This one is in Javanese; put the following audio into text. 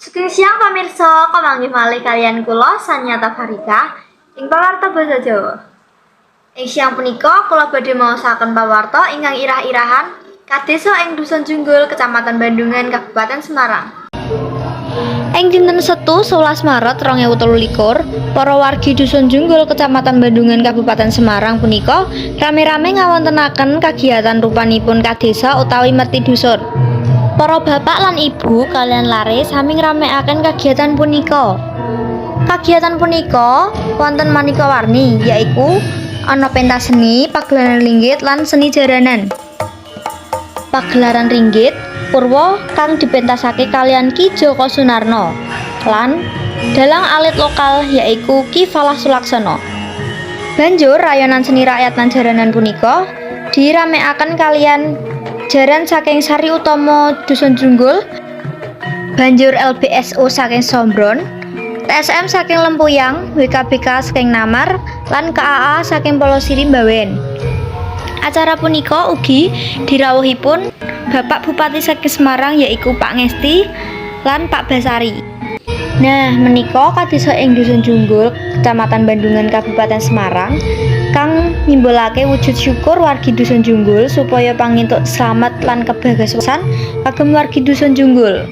Sugeng siang pamirsa, kemanggih malih kalian kula Sanyata Farika ing pawarta basa Jawa. Ing siang punika kula badhe maosaken pawarta ingkang irah-irahan kadesa ing Dusun Junggul, Kecamatan Bandungan, Kabupaten Semarang. Ing dinten Setu 11 Maret 2023, para wargi Dusun Junggul, Kecamatan Bandungan, Kabupaten Semarang punika rame-rame ngawontenaken kagiatan rupanipun kadesa utawi merti dusun. Para bapak lan ibu kalian lare sami ngramekaken kagiatan punika. Kagiatan punika wonten maneka warni, yaiku ana pentas seni, pagelaran linggit lan seni jaranan. Pagelaran ringgit Purwa kang dipentasake kalian Ki Joko Sunarno lan dalang alit lokal yaiku Ki Falah Sulaksana. Banjur rayonan seni rakyat lan jaranan punika diramekaken kalian jaran saking Sari Utomo Dusun Junggul, banjur LBSO saking Sombron, TSM saking Lempuyang, WKBK saking Namar, lan KAA saking Polosiri Mbawen. Acara punika ugi dirawuhipun Bapak Bupati saking Semarang yaiku Pak Ngesti lan Pak Basari. Nah, menika kadesa ing Dusun Junggul, Kecamatan Bandungan, Kabupaten Semarang, kang nimbulake wujud syukur wargi Dusun Junggul supaya pangintuk slamet lan kebagasaan kagem wargi Dusun Junggul.